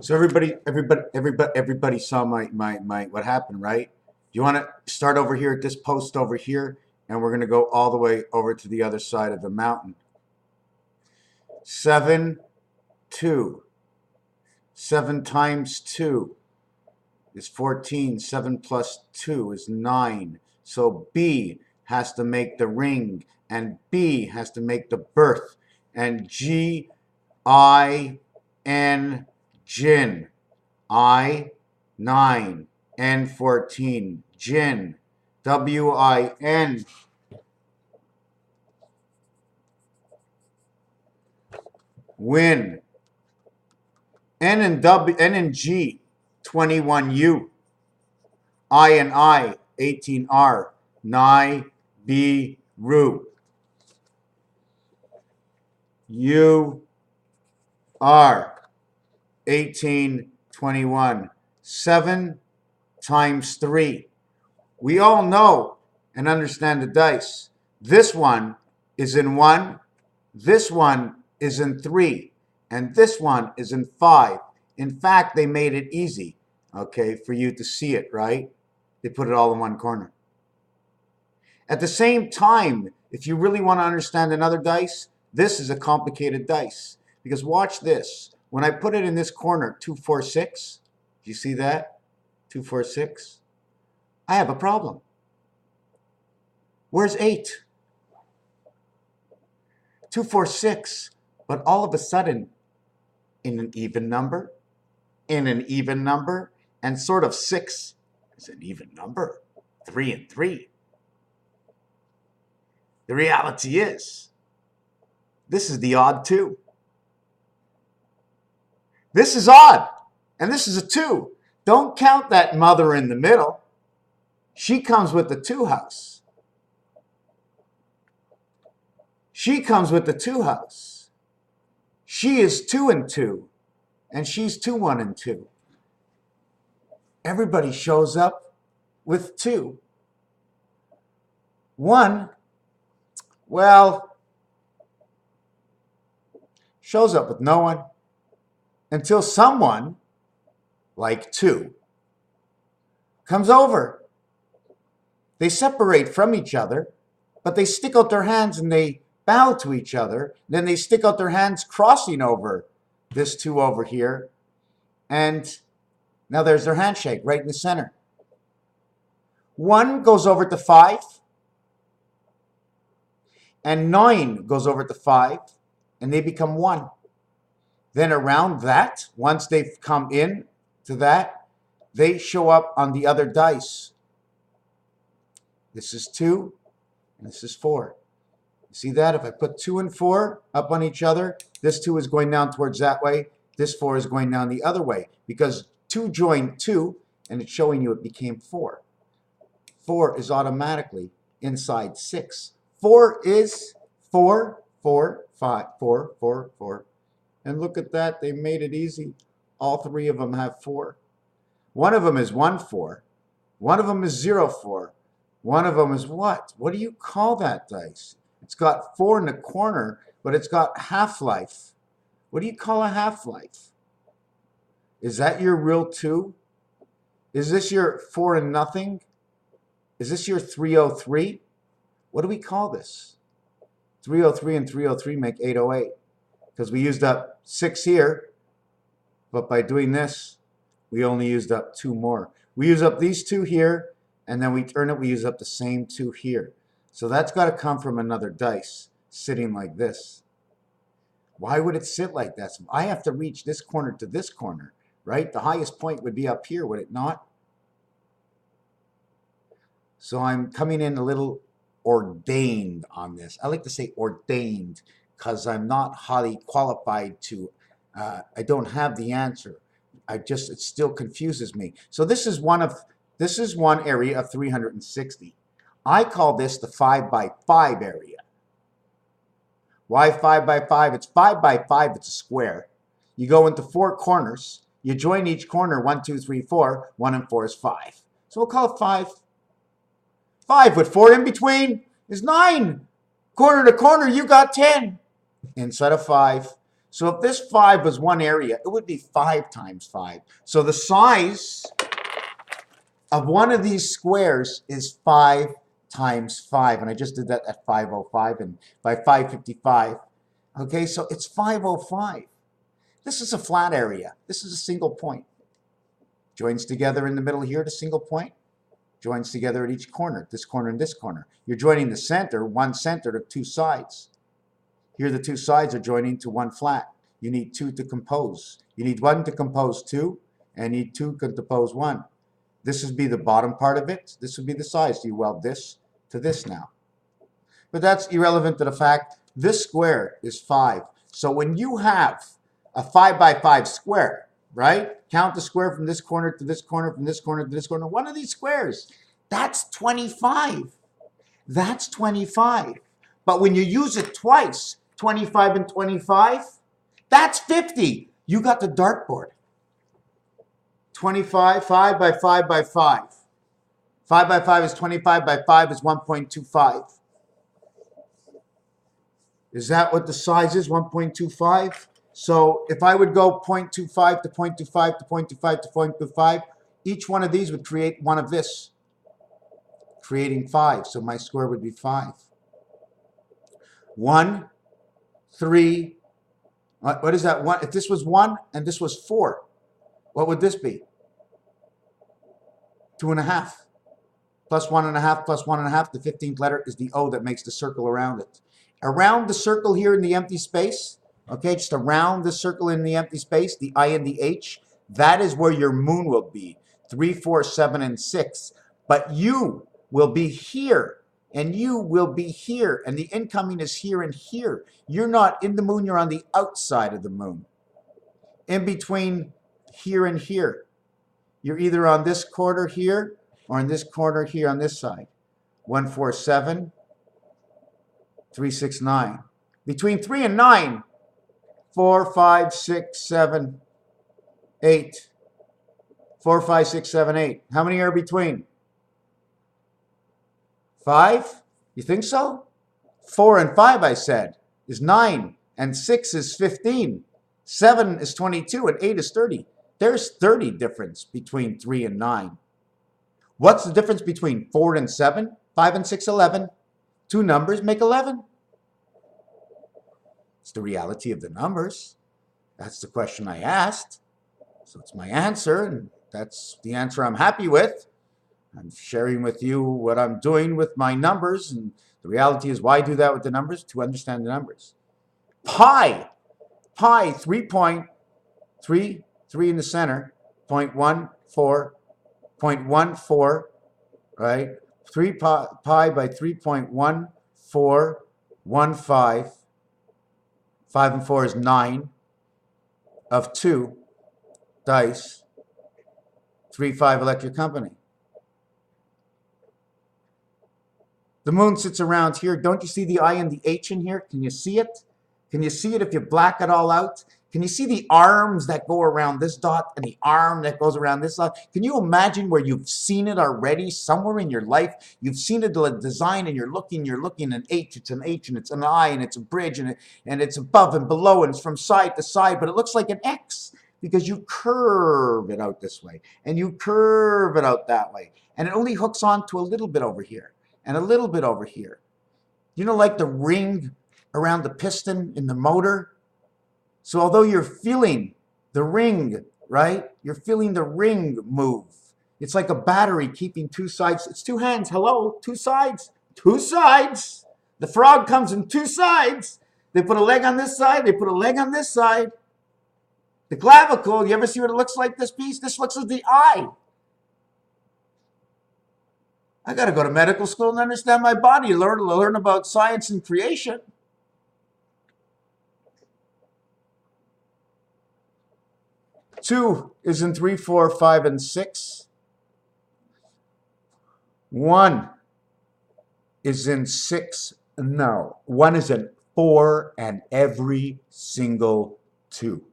So everybody saw my what happened, right? You want to start over here at this post over here, and we're going to go all the way over to the other side of the mountain. 7, 2. 7 times 2 is 14. 7 plus 2 is 9. So B has to make the ring, and B has to make the birth, and G-I-N, gin. I, 9. N, 14. Gin. W-I-N. Win. N and G, 21U. I and I, 18R. Ni, B, Ru. U, R, 1821. 7 times 3. We all know and understand the dice. This one is in 1. This one is in 3. And this one is in 5. In fact, they made it easy, okay, for you to see it, right? They put it all in one corner. At the same time, if you really want to understand another dice, this is a complicated dice. Because watch this. When I put it in this corner, 2, 4, 6, do you see that? 2, 4, 6. I have a problem. Where's 8? 2, 4, 6. But all of a sudden, in an even number, and sort of 6 is an even number. 3 and 3. The reality is, this is the odd 2. This is odd, and this is a 2. Don't count that mother in the middle. She comes with the 2 house. She comes with the 2 house. She is 2 and 2, and she's 2, 1 and 2. Everybody shows up with 2. 1, well, shows up with no one until someone, like 2, comes over. They separate from each other, but they stick out their hands and they bow to each other. Then they stick out their hands crossing over this 2 over here. And now there's their handshake right in the center. 1 goes over to 5. And 9 goes over to 5. And they become 1. Then around that, once they've come in to that, they show up on the other dice. This is 2, and this is 4. You see that? If I put 2 and 4 up on each other, this 2 is going down towards that way. This 4 is going down the other way because 2 joined 2, and it's showing you it became 4. 4 is automatically inside 6. 4 is 4, 4, 5, 4, 4, 4. And look at that. They made it easy. All 3 of them have 4. One of them is 1, 4. One of them is 0, 4. One of them is what? What do you call that dice? It's got 4 in the corner, but it's got half-life. What do you call a half-life? Is that your real 2? Is this your 4 and nothing? Is this your 303? What do we call this? 303 and 303 make 808 because we used up 6 here, but by doing this, we only used up 2 more. We use up these 2 here, and then we turn it, we use up the same 2 here. So that's got to come from another dice sitting like this. Why would it sit like that? I have to reach this corner to this corner, right? The highest point would be up here, would it not? So I'm coming in a little ordained on this. I like to say ordained because I'm not highly qualified to, I don't have the answer. It still confuses me. So this is one area of 360. I call this the 5 by 5 area. Why 5 by 5? It's 5 by 5, it's a square. You go into 4 corners. You join each corner, 1, 2, 3, 4. 1 and 4 is 5. So we'll call it 5. 5 with 4 in between is 9. Corner to corner, you got 10. Inside of 5. So if this 5 was one area, it would be 5 times 5. So the size of one of these squares is 5 times 5. And I just did that at 505 and by 555. Okay, so it's 505. This is a flat area. This is a single point. Joins together in the middle here at a single point. Joins together at each corner, this corner and this corner. You're joining the center, one center to two sides. Here the two sides are joining to one flat. You need 2 to compose. You need 1 to compose 2, and you need 2 to compose 1. This would be the bottom part of it. This would be the size. You weld this to this now. But that's irrelevant to the fact this square is 5. So when you have a 5 by 5 square, right? Count the square from this corner to this corner, from this corner to this corner. One of these squares, that's 25. That's 25. But when you use it twice, 25 and 25, that's 50. You got the dartboard. 25, 5 by 5 by 5. 5 by 5 is 25 by 5 is 1.25. Is that what the size is, 1.25? So if I would go 0.25 to 0.25 to 0.25 to 0.25, each one of these would create one of this, creating 5. So my square would be 5. 1, 3, what is that? 1? If this was 1 and this was 4, what would this be? 2.5. Plus 1.5 plus 1.5. The 15th letter is the O that makes the circle around it. Around the circle here in the empty space, okay, just around the circle in the empty space, the I and the H, that is where your moon will be. 3, 4, 7, and 6. But you will be here, and you will be here, and the incoming is here and here. You're not in the moon, you're on the outside of the moon. In between here and here. You're either on this quarter here, or in this corner here on this side. 1, 4, 7, 3, 6, 9. Between 3 and 9, 4, 5, 6, 7, 8. 4, 5, 6, 7, 8. How many are between? 5? You think so? 4 and 5, I said, is 9. And 6 is 15. 7 is 22. And 8 is 30. There's 30 difference between 3 and 9. What's the difference between 4 and 7? 5 and 6, 11. Two numbers make 11. It's the reality of the numbers. That's the question I asked. So it's my answer, and that's the answer I'm happy with. I'm sharing with you what I'm doing with my numbers, and the reality is why do that with the numbers? To understand the numbers. Pi, 3.3, 3 in the center, 0.14, right? 3 pi by 3.1415. 5 and 4 is 9 of 2 dice. 3, 5 electric company. The moon sits around here. Don't you see the I and the H in here? Can you see it? Can you see it if you black it all out? Can you see the arms that go around this dot and the arm that goes around this dot? Can you imagine where you've seen it already somewhere in your life? You've seen a design and you're looking, an H, it's an H, and it's an I, and it's a bridge, and it's above and below, and it's from side to side, but it looks like an X because you curve it out this way, and you curve it out that way, and it only hooks on to a little bit over here, and a little bit over here. You know, like the ring around the piston in the motor? So although you're feeling the ring, right? You're feeling the ring move. It's like a battery keeping two sides. It's two hands. Hello, two sides. Two sides. The frog comes in two sides. They put a leg on this side. They put a leg on this side. The clavicle, you ever see what it looks like, this piece? This looks like the eye. I got to go to medical school and understand my body, learn about science and creation. Two is in 3, 4, 5, and 6. 1 is in 6. No, 1 is in 4 and every single 2.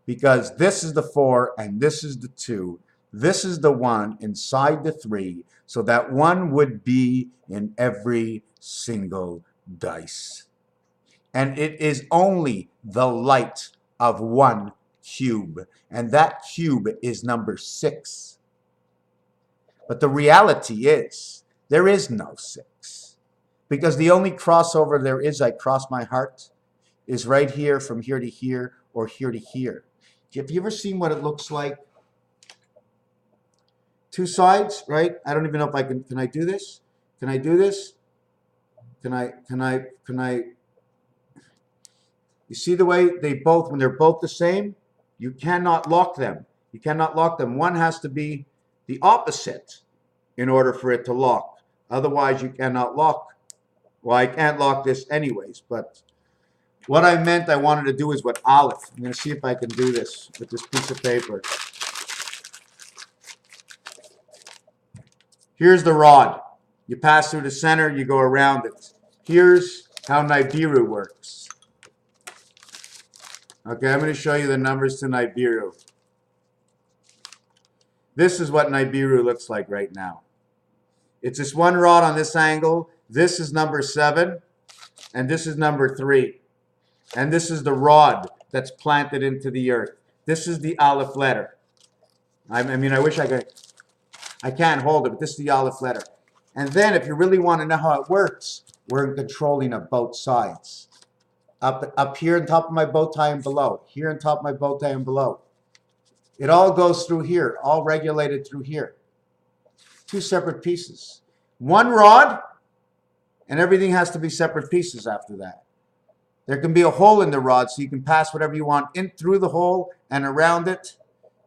Because this is the 4 and this is the 2. This is the 1 inside the 3. So that 1 would be in every single dice. And it is only the light of one cube. And that cube is number 6. But the reality is, there is no 6. Because the only crossover there is, I cross my heart, is right here from here to here or here to here. Have you ever seen what it looks like? 2 sides, right? I don't even know if I can I do this? Can I do this? Can I? You see the way they both, when they're both the same, you cannot lock them. You cannot lock them. One has to be the opposite in order for it to lock. Otherwise, you cannot lock. Well, I can't lock this anyways, but what I meant I wanted to do is what Aleph. I'm going to see if I can do this with this piece of paper. Here's the rod. You pass through the center, you go around it. Here's how Nibiru works. Okay, I'm going to show you the numbers to Nibiru. This is what Nibiru looks like right now. It's this one rod on this angle. This is number 7, and this is number 3. And this is the rod that's planted into the earth. This is the Aleph letter. I mean, I wish I could. I can't hold it, but this is the Aleph letter. And then, if you really want to know how it works, we're in controlling of both sides. Up here on top of my bow tie and below. Here on top of my bow tie and below. It all goes through here, all regulated through here. 2 separate pieces. One rod, and everything has to be separate pieces after that. There can be a hole in the rod, so you can pass whatever you want in through the hole and around it,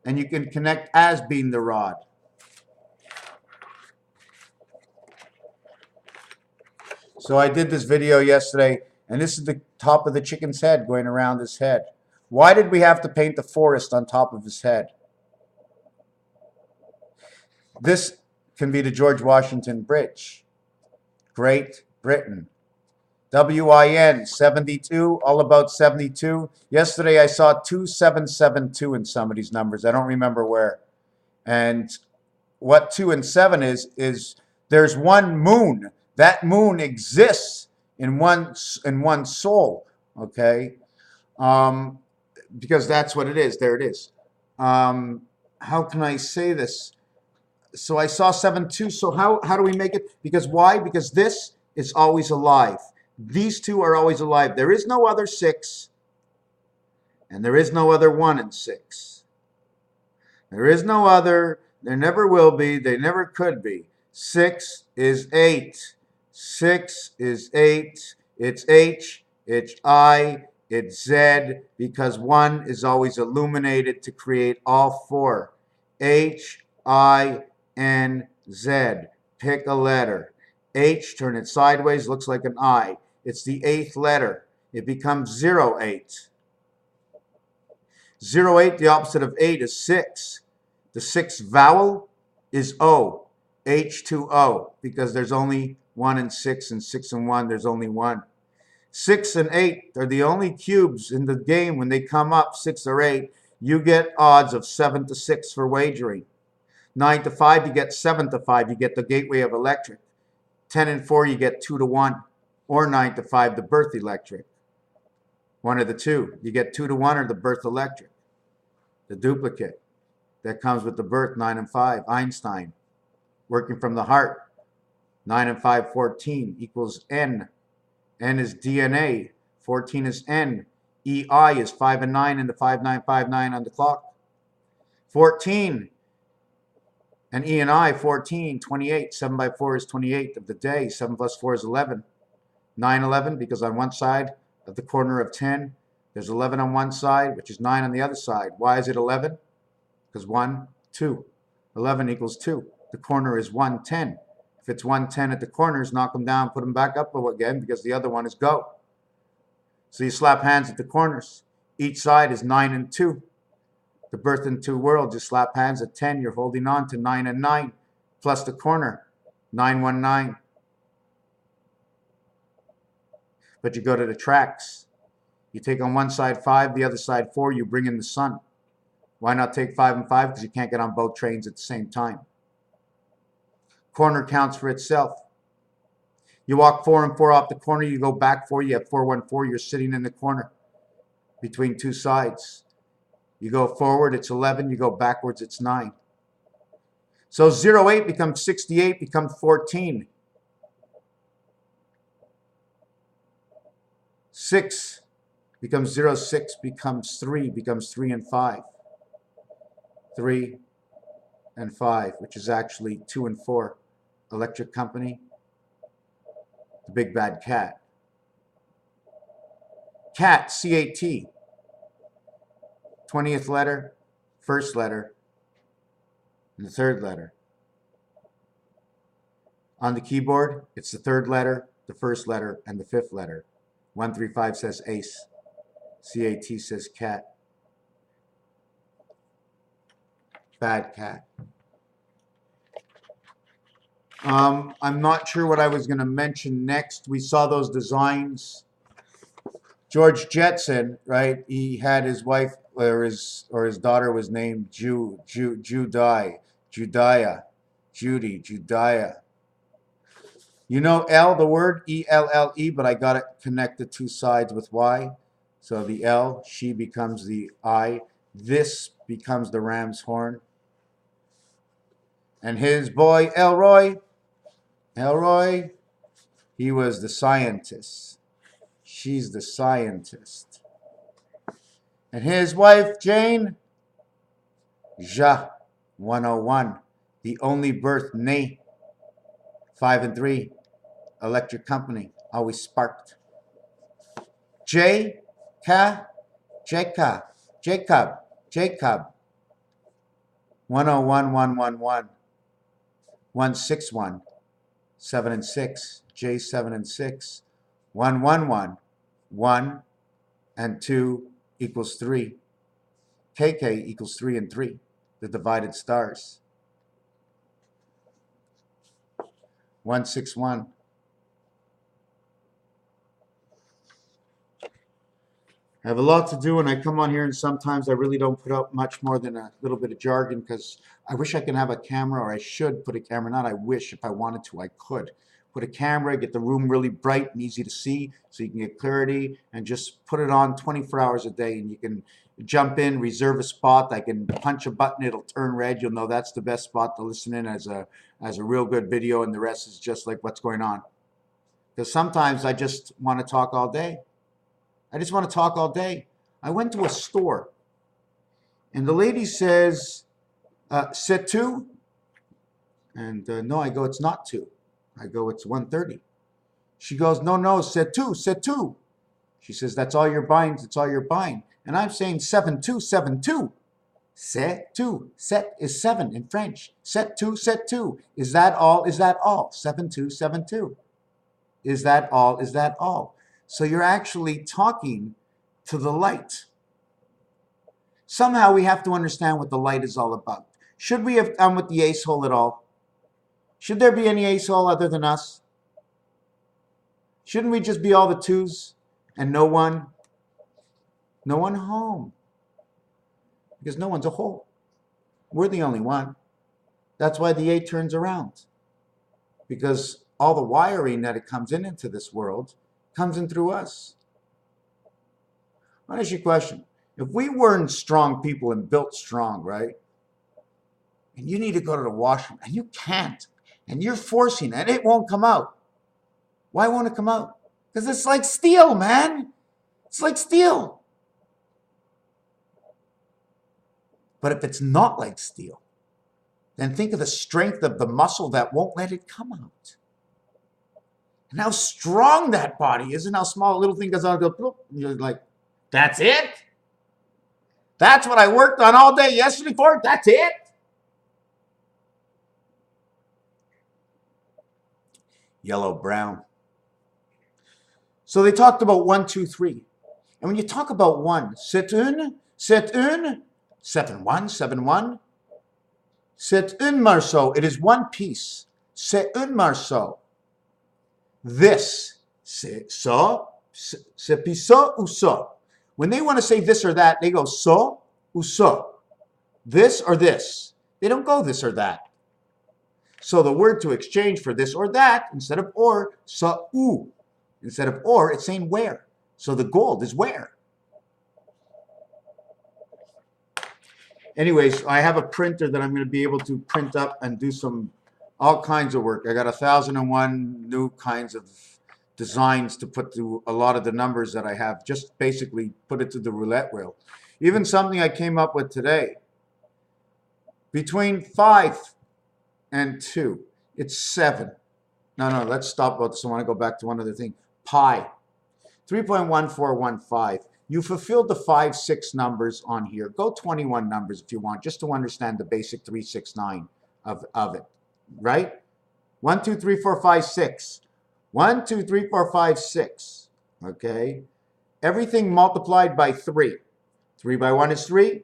and you can connect as being the rod. So I did this video yesterday, and this is the top of the chicken's head going around his head. Why did we have to paint the forest on top of his head? This can be the George Washington Bridge. Great Britain. WIN 72, all about 72. Yesterday I saw 2772 in some of these numbers. I don't remember where. And what 2 and 7 is there's one moon. That moon exists in one soul, okay? Because that's what it is. There it is. How can I say this? So I saw 7-2. So how do we make it? Because why? Because this is always alive. These 2 are always alive. There is no other 6, and there is no other 1 and 6. There is no other. There never will be. They never could be. 6 is 8. 6 is 8. It's H, it's I, it's Z, because 1 is always illuminated to create all 4. H, I, N, Z. Pick a letter. H, turn it sideways, looks like an I. It's the 8th letter. It becomes 08. 08, the opposite of 8 is 6. The 6th vowel is O. H2O, because there's only 1 and 6, and 6 and 1, there's only 1. 6 and 8 are the only cubes in the game. When they come up, 6 or 8, you get odds of 7 to 6 for wagering. 9 to 5, you get 7 to 5. You get the gateway of electric. 10 and 4, you get 2 to 1. Or 9 to 5, the birth electric. One of the two. You get 2 to 1 or the birth electric. The duplicate that comes with the birth, 9 and 5. Einstein. Working from the heart. 9 and 5, 14 equals N. N is DNA. 14 is N. EI is 5 and 9 and the 5959 on the clock. 14. And E and I, 14, 28. 7 by 4 is 28 of the day. 7 plus 4 is 11. 9, 11, because on one side of the corner of 10, there's 11 on one side, which is 9 on the other side. Why is it 11? Because 1, 2. 11 equals 2. The corner is 110. If it's 110 at the corners, knock them down, put them back up again, because the other one is go. So you slap hands at the corners. Each side is 9 and 2. The birth in 2 worlds, you slap hands at 10. You're holding on to 9 and 9, plus the corner, 919. But you go to the tracks. You take on one side 5, the other side 4, you bring in the sun. Why not take 5 and 5? Because you can't get on both trains at the same time. Corner counts for itself. You walk 4 and 4 off the corner, you go back 4, you have 4, 1, 4, you're sitting in the corner between two sides. You go forward, it's 11, you go backwards, it's 9. So 08 becomes 68, becomes 14. 6 becomes 06, becomes 3, becomes 3 and 5. 3 and 5, which is actually 2 and 4. Electric company, the big bad cat. Cat, C-A-T. 20th letter, first letter, and the third letter. On the keyboard, it's the third letter, the first letter, and the fifth letter. 135 says ace. C-A-T says cat. Bad cat. I'm not sure what I was going to mention next. We saw those designs. George Jetson, right? He had his wife or his daughter was named Judiah, Judy, Judiah. You know L, the word E-L-L-E, but I got it connected two sides with Y. So the L, she becomes the I. This becomes the ram's horn. And his boy Elroy, he was the scientist. She's the scientist. And his wife, Jane, Ja, 101. The only birth, Nay, 5 and 3. Electric company, always sparked. J, Ka, Jacob, 101, 111. 161, 7 and 6. J, 7 and 6. 111, 1 and 2 equals 3. KK equals 3 and 3, the divided stars. 161. I have a lot to do, and I come on here, and sometimes I really don't put out much more than a little bit of jargon, because I wish I could have a camera, or I should put a camera. Not I wish. If I wanted to, I could. Put a camera, get the room really bright and easy to see so you can get clarity, and just put it on 24 hours a day, and you can jump in, reserve a spot. I can punch a button, it'll turn red. You'll know that's the best spot to listen in as a real good video, and the rest is just like what's going on. Because sometimes I just want to talk all day. I just want to talk all day. I went to a store, and the lady says, c'est two? And no, I go, it's not 2. I go, it's 1:30. She goes, no, c'est two, c'est two. She says, that's all you're buying, that's all you're buying. And I'm saying 7272. C'est two. Set is 7 in French. Set two, set two. Is that all? Is that all? 7272. Is that all? Is that all? So you're actually talking to the light. Somehow we have to understand what the light is all about. Should we have gone with the ace hole at all? Should there be any ace hole other than us? Shouldn't we just be all the 2s and no one home? Because no one's a hole. We're the only one. That's why the 8 turns around. Because all the wiring that it comes into this world comes in through us. I'll ask you a question. If we weren't strong people and built strong, right? And you need to go to the washroom and you can't, and you're forcing and it won't come out. Why won't it come out? Because it's like steel, man. It's like steel. But if it's not like steel, then think of the strength of the muscle that won't let it come out. And how strong that body is, and how small a little thing goes out, and you're like, that's it? That's what I worked on all day yesterday for? That's it? Yellow, brown. So they talked about 1, 2, 3. And when you talk about 1, c'est une, 7-1, 7-1. C'est un morceau. It is one piece. C'est un morceau. This, c'est ça, c'est puis ça ou ça. When they want to say this or that, they go ça ou ça. This or this. They don't go this or that. So the word to exchange for this or that, instead of or, sa-u. Instead of or, it's saying where. So the gold is where. Anyways, I have a printer that I'm going to be able to print up and do all kinds of work. I got 1,001 new kinds of designs to put to a lot of the numbers that I have. Just basically put it to the roulette wheel. Even something I came up with today. Between 5 and 2, it's 7. No, let's stop about this. I want to go back to one other thing. Pi. 3.1415. You fulfilled the 5, 6 numbers on here. Go 21 numbers if you want, just to understand the basic 369 of it, right? 1, 2, 3, 4, 5, 6. 1, 2, 3, 4, 5, 6. Okay? Everything multiplied by 3. 3 by 1 is 3.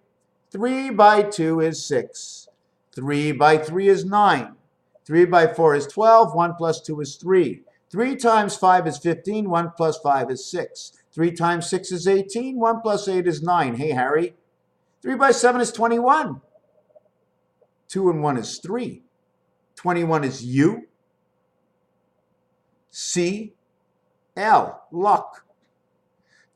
3 by 2 is 6. 3 by 3 is 9. 3 by 4 is 12. 1 plus 2 is 3. 3 times 5 is 15. 1 plus 5 is 6. 3 times 6 is 18. 1 plus 8 is 9. Hey, Harry. 3 by 7 is 21. 2 and 1 is 3. 21 is U. C. L. Luck.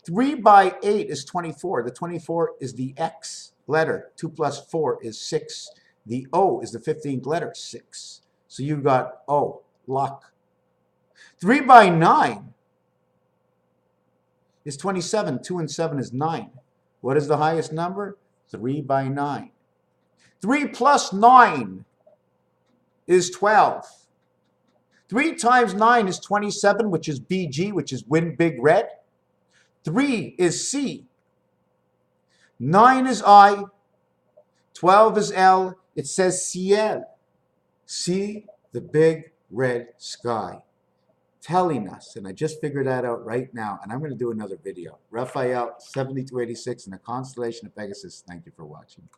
3 by 8 is 24. The 24 is the X letter. 2 plus 4 is 6. The O is the 15th letter, 6. So you've got O, luck. 3 by 9 is 27. 2 and 7 is 9. What is the highest number? 3 by 9. 3 plus 9 is 12. 3 times 9 is 27, which is BG, which is win big red. 3 is C. 9 is I. 12 is L. It says ciel. See the big red sky. Telling us, and I just figured that out right now, and I'm going to do another video. Raphael 7286 and the constellation of Pegasus. Thank you for watching.